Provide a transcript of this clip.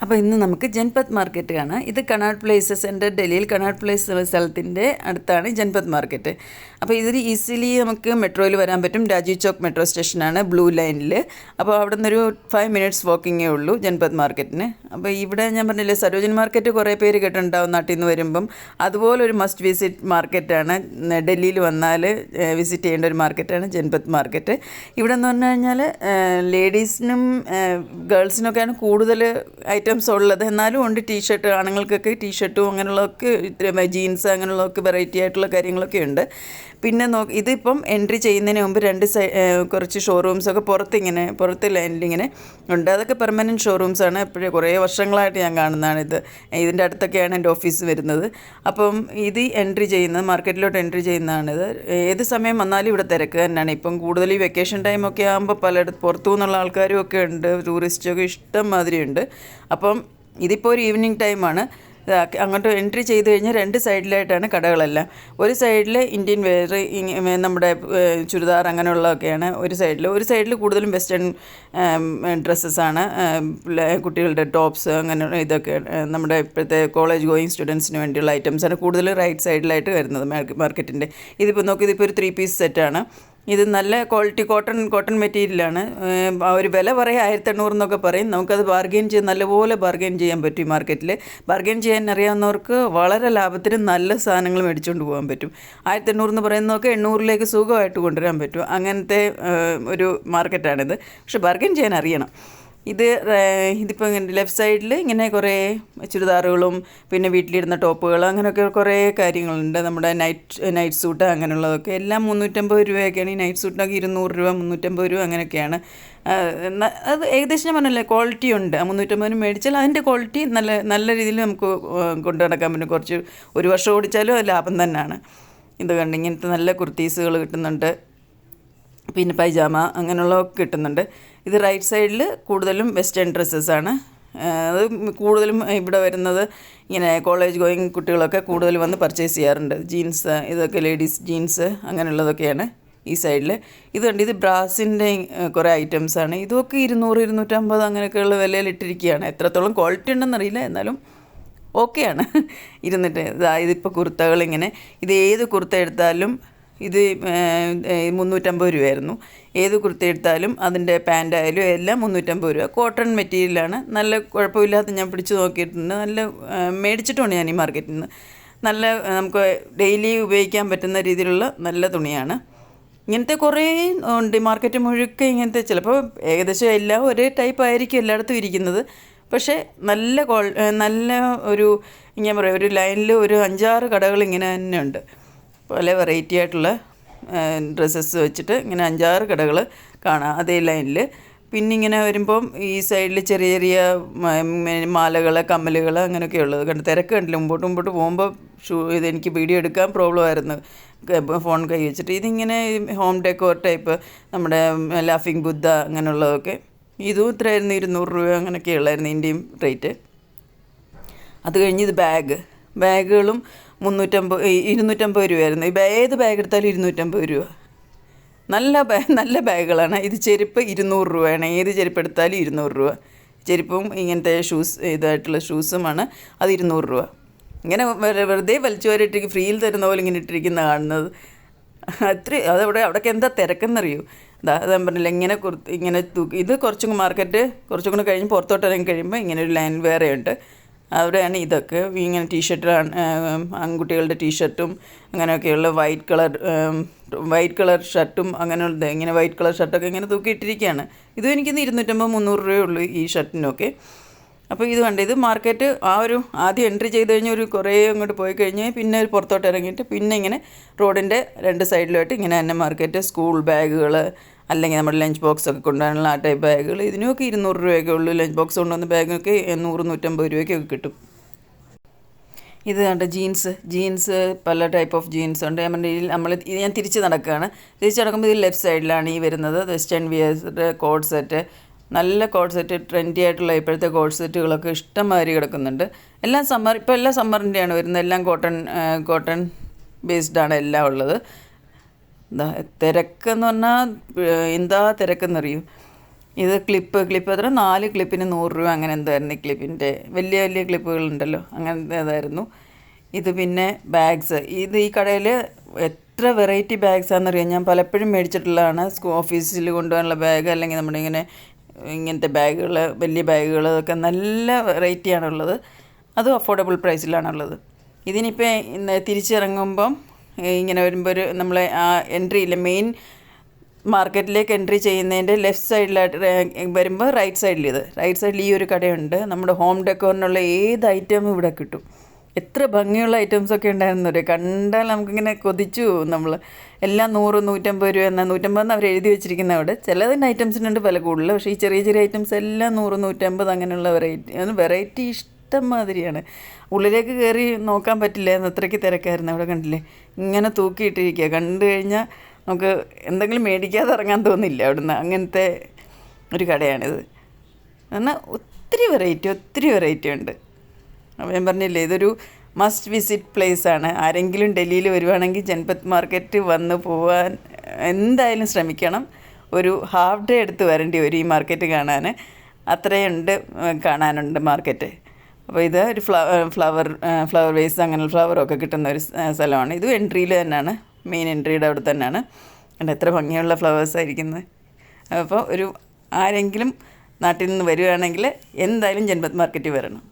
അപ്പോൾ ഇന്ന് നമുക്ക് ജൻപത് മാർക്കറ്റ് കാണാം. ഇത് കനോട്ട് പ്ലേസ് സെൻറ്റർ, ഡൽഹിയിൽ കനോട്ട് പ്ലേസ് സ്ഥലത്തിൻ്റെ അടുത്താണ് ജൻപത് മാർക്കറ്റ്. അപ്പോൾ ഇതിൽ ഈസിലി നമുക്ക് മെട്രോയിൽ വരാൻ പറ്റും. രാജീവ് ചോക്ക് മെട്രോ സ്റ്റേഷനാണ്, ബ്ലൂ ലൈനിൽ. അപ്പോൾ അവിടെ നിന്നൊരു 5 minutes വാക്കിങ്ങേ ഉള്ളൂ ജൻപത് മാർക്കറ്റിന്. അപ്പോൾ ഇവിടെ ഞാൻ പറഞ്ഞില്ലേ, സരോജിനി മാർക്കറ്റ് കുറേ പേര് കേട്ടിട്ടുണ്ടാവും നാട്ടിൽ നിന്ന് വരുമ്പം. അതുപോലൊരു മസ്റ്റ് വിസിറ്റ് മാർക്കറ്റാണ്. ഡൽഹിയിൽ വന്നാൽ വിസിറ്റ് ചെയ്യേണ്ട ഒരു മാർക്കറ്റാണ് ജൻപത് മാർക്കറ്റ്. ഇവിടെ എന്ന് പറഞ്ഞു കഴിഞ്ഞാൽ ലേഡീസിനും ഗേൾസിനൊക്കെയാണ് കൂടുതൽ ഐറ്റംസ് ഉള്ളത്. എന്നാലും ഉണ്ട് ടീഷർട്ട്, ആണുങ്ങൾക്കൊക്കെ ടീഷർട്ടും അങ്ങനെയുള്ളതൊക്കെ, ജീൻസ് അങ്ങനെയുള്ളതൊക്കെ വെറൈറ്റി ആയിട്ടുള്ള കാര്യങ്ങളൊക്കെ ഉണ്ട്. പിന്നെ ഇതിപ്പം എൻട്രി ചെയ്യുന്നതിന് മുമ്പ് കുറച്ച് ഷോറൂംസൊക്കെ പുറത്ത് ലൈനിലിങ്ങനെ ഉണ്ട്. അതൊക്കെ പെർമനൻറ്റ് ഷോറൂംസാണ്. എപ്പോഴും കുറേ വർഷങ്ങളായിട്ട് ഞാൻ കാണുന്നതാണ് ഇത്. ഇതിൻ്റെ അടുത്തൊക്കെയാണ് എൻ്റെ ഓഫീസ് വരുന്നത്. അപ്പം ഇത് മാർക്കറ്റിലോട്ട് എൻട്രി ചെയ്യുന്നതാണിത്. ഏത് സമയം വന്നാലും ഇവിടെ തിരക്ക് തന്നെയാണ്. ഇപ്പം കൂടുതൽ ഈ വെക്കേഷൻ ടൈമൊക്കെ ആകുമ്പോൾ പലയിടത്ത് പുറത്തു നിന്നുള്ള ആൾക്കാരും ഒക്കെ ഉണ്ട്, ടൂറിസ്റ്റൊക്കെ ഇഷ്ടം മാതിരി ഉണ്ട്. അപ്പം ഇതിപ്പോൾ ഒരു ഈവനിങ് ടൈമാണ്. അങ്ങോട്ട് എൻട്രി ചെയ്ത് കഴിഞ്ഞാൽ 2 സൈഡിലായിട്ടാണ് കടകളെല്ലാം. ഒരു സൈഡിൽ ഇന്ത്യൻ വെയർ, നമ്മുടെ ചുരിദാർ അങ്ങനെയുള്ളതൊക്കെയാണ് ഒരു സൈഡിൽ കൂടുതലും വെസ്റ്റേൺ ഡ്രസ്സസ്സാണ്, കുട്ടികളുടെ ടോപ്സ് അങ്ങനെ ഇതൊക്കെ, നമ്മുടെ ഇപ്പോഴത്തെ കോളേജ് ഗോയിങ് സ്റ്റുഡൻസിന് വേണ്ടിയുള്ള ഐറ്റംസാണ് കൂടുതൽ റൈറ്റ് സൈഡിലായിട്ട് വരുന്നത് മാർക്കറ്റിൻ്റെ. ഇതിപ്പോൾ ഇതിപ്പോൾ ഒരു 3 piece സെറ്റാണ്. ഇത് നല്ല ക്വാളിറ്റി കോട്ടൺ മെറ്റീരിയലാണ്. ഒരു വില പറയും 1800 എന്നൊക്കെ പറയും. നമുക്കത് നല്ലപോലെ ബാർഗെയിൻ ചെയ്യാൻ പറ്റും. ഈ മാർക്കറ്റിൽ ബാർഗെയിൻ ചെയ്യാൻ അറിയാവുന്നവർക്ക് വളരെ ലാഭത്തിന് നല്ല സാധനങ്ങൾ മേടിച്ചുകൊണ്ട് പോകാൻ പറ്റും. 1800 എന്ന് പറയുന്നതൊക്കെ 800ലേക്ക് സുഖമായിട്ട് കൊണ്ടുവരാൻ പറ്റും. അങ്ങനത്തെ ഒരു മാർക്കറ്റാണിത്. പക്ഷെ ബാർഗെയിൻ ചെയ്യാൻ അറിയണം. ഇതിപ്പോൾ ഇങ്ങനെ ലെഫ്റ്റ് സൈഡിൽ ഇങ്ങനെ കുറേ ചുരിദാറുകളും പിന്നെ വീട്ടിലിടുന്ന ടോപ്പുകൾ അങ്ങനെയൊക്കെ കുറേ കാര്യങ്ങളുണ്ട്. നമ്മുടെ നൈറ്റ് സൂട്ട് അങ്ങനെയുള്ളതൊക്കെ എല്ലാം 350 രൂപയൊക്കെയാണ്. ഈ നൈറ്റ് സൂട്ടിനൊക്കെ 200 രൂപ, 350 രൂപ അങ്ങനെയൊക്കെയാണ്. അത് ഏകദേശം പറഞ്ഞല്ലേ, ക്വാളിറ്റി ഉണ്ട്. 350 മേടിച്ചാൽ അതിൻ്റെ ക്വാളിറ്റി നല്ല രീതിയിൽ നമുക്ക് കൊണ്ടു നടക്കാൻ പറ്റും. ഒരു വർഷം ഓടിച്ചാലും അത് ലാഭം തന്നെയാണ്. ഇത് കണ്ട് ഇങ്ങനത്തെ നല്ല കുർത്തീസുകൾ കിട്ടുന്നുണ്ട്, പിന്നെ പൈജാമ അങ്ങനെയുള്ളതൊക്കെ കിട്ടുന്നുണ്ട്. ഇത് റൈറ്റ് സൈഡിൽ കൂടുതലും വെസ്റ്റേൺ ഡ്രസ്സസ്സാണ്. അത് കൂടുതലും ഇവിടെ വരുന്നത് ഇങ്ങനെ കോളേജ് ഗോയിങ് കുട്ടികളൊക്കെ കൂടുതൽ വന്ന് പർച്ചേസ് ചെയ്യാറുണ്ട്. ജീൻസ്, ഇതൊക്കെ ലേഡീസ് ജീൻസ് അങ്ങനെയുള്ളതൊക്കെയാണ് ഈ സൈഡിൽ. ഇത് ബ്രാസിൻ്റെ കുറേ ഐറ്റംസാണ്. ഇതൊക്കെ 200, 250 അങ്ങനെയൊക്കെയുള്ള വിലയിൽ ഇട്ടിരിക്കുകയാണ്. എത്രത്തോളം ക്വാളിറ്റി ഉണ്ടെന്നറിയില്ല, എന്നാലും ഓക്കെയാണ്. ഇതിപ്പോൾ കുർത്തകളിങ്ങനെ, ഏത് കുർത്ത എടുത്താലും ഇത് 350 രൂപയായിരുന്നു. ഏത് കുർത്ത എടുത്താലും അതിൻ്റെ പാൻറ്റായാലും എല്ലാം 350 രൂപ. കോട്ടൺ മെറ്റീരിയലാണ്, നല്ല കുഴപ്പമില്ലാത്ത, ഞാൻ പിടിച്ച് നോക്കിയിട്ടുണ്ട്. മേടിച്ചിട്ടുണ്ട് ഞാൻ ഈ മാർക്കറ്റിൽ നിന്ന്. നമുക്ക് ഡെയിലി ഉപയോഗിക്കാൻ പറ്റുന്ന രീതിയിലുള്ള നല്ല തുണിയാണ്. ഇങ്ങനത്തെ കുറേ ഉണ്ട് മാർക്കറ്റ് മുഴുക്കെ. ഇങ്ങനത്തെ ചിലപ്പോൾ ഏകദേശം എല്ലാം ഒരേ ടൈപ്പ് ആയിരിക്കും എല്ലായിടത്തും ഇരിക്കുന്നത്. പക്ഷേ നല്ല ഞാൻ പറയാം, ഒരു ലൈനിൽ ഒരു 5-6 കടകൾ ഇങ്ങനെ തന്നെ ഉണ്ട്. പല വെറൈറ്റി ആയിട്ടുള്ള ഡ്രസ്സസ് വെച്ചിട്ട് ഇങ്ങനെ 5-6 കടകൾ കാണാം അതേ ലൈനിൽ. പിന്നെ ഇങ്ങനെ വരുമ്പം ഈ സൈഡിൽ ചെറിയ ചെറിയ മാലകൾ, കമ്മലുകൾ അങ്ങനെയൊക്കെ ഉള്ളത് കണ്ട് തിരക്ക് കണ്ടില്ല. മുമ്പോട്ട് പോകുമ്പോൾ ഇതെനിക്ക് വീഡിയോ എടുക്കാൻ പ്രോബ്ലം ആയിരുന്നു, ഫോൺ കൈ വെച്ചിട്ട്. ഇതിങ്ങനെ ഹോം ഡെക്കോർ ടൈപ്പ്, നമ്മുടെ ലാഫിംഗ് ബുദ്ധ അങ്ങനെയുള്ളതൊക്കെ. ഇതും ഇത്രയായിരുന്നു, 200 രൂപ അങ്ങനെയൊക്കെ ഉള്ളായിരുന്നു ഇന്ത്യയും റേറ്റ്. അത് കഴിഞ്ഞ് ഇത് ബാഗുകളും 250 രൂപയായിരുന്നു. ഏത് ബാഗ് എടുത്താലും 250 രൂപ. നല്ല ബാഗുകളാണ്. ഇത് ചെരുപ്പ് 200 രൂപയാണ്. ഏത് ചെരുപ്പ് എടുത്താലും 200 രൂപ. ചെരുപ്പും ഇങ്ങനത്തെ ഇതായിട്ടുള്ള ഷൂസുമാണ്, അത് 200 രൂപ. ഇങ്ങനെ വെറുതെ വലിച്ചു വരിട്ടിരിക്കും, ഫ്രീയിൽ തരുന്ന പോലെ ഇങ്ങനെ ഇട്ടിരിക്കുന്ന കാണുന്നത്. അവിടെയൊക്കെ എന്താ തിരക്കെന്നറിയൂ. അത് ഞാൻ പറഞ്ഞില്ല, ഇങ്ങനെ ഇത് കുറച്ചും കൂടെ കഴിഞ്ഞ് പുറത്തോട്ട് ഇറങ്ങി കഴിയുമ്പോൾ ഇങ്ങനെ ഒരു ലൈൻ വേറെയുണ്ട്. അവിടെയാണ് ഇതൊക്കെ ഇങ്ങനെ ടീഷർട്ട്, ആൺകുട്ടികളുടെ ടീഷർട്ടും അങ്ങനെയൊക്കെയുള്ള വൈറ്റ് കളർ ഷർട്ടും അങ്ങനെയുള്ളത്. ഇങ്ങനെ വൈറ്റ് കളർ ഷർട്ടൊക്കെ ഇങ്ങനെ തൂക്കിയിട്ടിരിക്കുകയാണ്. ഇതും എനിക്കിന്ന് 250-300 രൂപയുള്ളൂ ഈ ഷർട്ടിനൊക്കെ. അപ്പോൾ ഇത് മാർക്കറ്റ് ആദ്യം എൻട്രി ചെയ്ത് കഴിഞ്ഞ് കുറേ അങ്ങോട്ട് പോയി കഴിഞ്ഞ് പിന്നെ പുറത്തോട്ട് ഇറങ്ങിയിട്ട് പിന്നെ ഇങ്ങനെ റോഡിൻ്റെ 2 സൈഡിലായിട്ട് ഇങ്ങനെ തന്നെ മാർക്കറ്റ്. സ്കൂൾ ബാഗുകൾ, അല്ലെങ്കിൽ നമ്മുടെ ലഞ്ച് ബോക്സൊക്കെ കൊണ്ടുപോകാനുള്ള ആ ടൈപ്പ് ബാഗുകൾ, ഇതിനൊക്കെ 200 രൂപയൊക്കെ ഉള്ളൂ. ലഞ്ച് ബോക്സ് കൊണ്ടുവന്ന ബാഗൊക്കെ 100-150 രൂപയ്ക്കൊക്കെ കിട്ടും. ഇത് കണ്ട ജീൻസ് പല ടൈപ്പ് ഓഫ് ജീൻസ് ഉണ്ട്. ഞാൻ തിരിച്ച് നടക്കുമ്പോൾ ഇത് ലെഫ്റ്റ് സൈഡിലാണ് ഈ വരുന്നത്. വെസ്റ്റേൺ വിയർ കോഡ് സെറ്റ്, നല്ല കോഡ് സെറ്റ്, ട്രെൻഡി ആയിട്ടുള്ള ഇപ്പോഴത്തെ കോഡ് സെറ്റുകളൊക്കെ ഇഷ്ടംമാതിരി കിടക്കുന്നുണ്ട്. ഇപ്പോൾ എല്ലാം സമ്മറിൻ്റെയാണ് വരുന്നത്. എല്ലാം കോട്ടൺ ബേസ്ഡാണ് എല്ലാം ഉള്ളത്. തിരക്കെന്ന് പറഞ്ഞാൽ എന്താ തിരക്കെന്നറിയും. ഇത് ക്ലിപ്പ് എത്ര 4 ക്ലിപ്പിന് 100 രൂപ അങ്ങനെ എന്തായിരുന്നു ഈ ക്ലിപ്പിൻ്റെ. വലിയ വലിയ ക്ലിപ്പുകളുണ്ടല്ലോ, അങ്ങനത്തെ അതായിരുന്നു. ഇത് പിന്നെ ബാഗ്സ്, ഇത് ഈ കടയിൽ എത്ര വെറൈറ്റി ബാഗ്സാണെന്നറിയാം. ഞാൻ പലപ്പോഴും മേടിച്ചിട്ടുള്ളതാണ്. ഓഫീസിൽ കൊണ്ടുപോകാനുള്ള ബാഗ്, അല്ലെങ്കിൽ നമ്മുടെ ഇങ്ങനത്തെ ബാഗുകൾ, വലിയ ബാഗുകൾ, ഒക്കെ നല്ല വെറൈറ്റിയാണുള്ളത്. അതും അഫോർഡബിൾ പ്രൈസിലാണുള്ളത്. ഇതിനിപ്പോൾ തിരിച്ചിറങ്ങുമ്പം ഇങ്ങനെ വരുമ്പോൾ നമ്മളെ ആ എൻട്രിയില്ല, മെയിൻ മാർക്കറ്റിലേക്ക് എൻട്രി ചെയ്യുന്നതിൻ്റെ ലെഫ്റ്റ് സൈഡിലായിട്ട് വരുമ്പോൾ റൈറ്റ് സൈഡിൽ ഈ ഒരു കടയുണ്ട്. നമ്മുടെ ഹോം ഡെക്കോറിനുള്ള ഏത് ഐറ്റമും ഇവിടെ കിട്ടും. എത്ര ഭംഗിയുള്ള ഐറ്റംസൊക്കെ ഉണ്ടായിരുന്നു. കണ്ടാൽ നമുക്കിങ്ങനെ കൊതിച്ചു പോകും. നമ്മൾ എല്ലാം 100, 150 രൂപ എന്നാൽ 150 അവർ എഴുതി വെച്ചിരിക്കുന്ന അവിടെ. ചിലതിൻ്റെ ഐറ്റംസിനുണ്ട് വില കൂടുതൽ, പക്ഷേ ഈ ചെറിയ ചെറിയ ഐറ്റംസ് എല്ലാം 100, 150 അങ്ങനെയുള്ള വെറൈറ്റി ഇഷ്ടം മാതിരിയാണ്. ഉള്ളിലേക്ക് കയറി നോക്കാൻ പറ്റില്ലായിരുന്നു, അത്രയ്ക്ക് തിരക്കായിരുന്നു. അവിടെ കണ്ടില്ലേ, ഇങ്ങനെ തൂക്കിയിട്ടിരിക്കുക. കണ്ടു കഴിഞ്ഞാൽ നമുക്ക് എന്തെങ്കിലും മേടിക്കാതെ ഇറങ്ങാൻ തോന്നില്ല അവിടുന്ന്. അങ്ങനത്തെ ഒരു കടയാണിത്. എന്നാൽ ഒത്തിരി വെറൈറ്റി ഉണ്ട്. അപ്പോൾ ഞാൻ പറഞ്ഞില്ലേ, ഇതൊരു മസ്റ്റ് വിസിറ്റ് പ്ലേസാണ്. ആരെങ്കിലും ഡൽഹിയിൽ വരുവാണെങ്കിൽ ജൻപത് മാർക്കറ്റ് വന്ന് പോകാൻ എന്തായാലും ശ്രമിക്കണം. ഒരു ഹാഫ് ഡേ എടുത്ത് വരേണ്ടി വരും ഈ മാർക്കറ്റ് കാണാൻ. അത്രയുണ്ട് കാണാനുണ്ട് മാർക്കറ്റ്. അപ്പോൾ ഇത് ഒരു ഫ്ലവർ വേസ്, അങ്ങനെ ഫ്ലവറൊക്കെ കിട്ടുന്ന ഒരു സ്ഥലമാണ്. ഇതും എൻട്രിയിൽ തന്നെയാണ്, മെയിൻ എൻട്രിയുടെ അവിടെ തന്നെയാണ്. and എത്ര ഭംഗിയുള്ള ഫ്ലവേഴ്സായിരിക്കുന്നത്. അപ്പോൾ ആരെങ്കിലും നാട്ടിൽ നിന്ന് വരുവാണെങ്കിൽ എന്തായാലും ജൻപത് മാർക്കറ്റിൽ വരണം.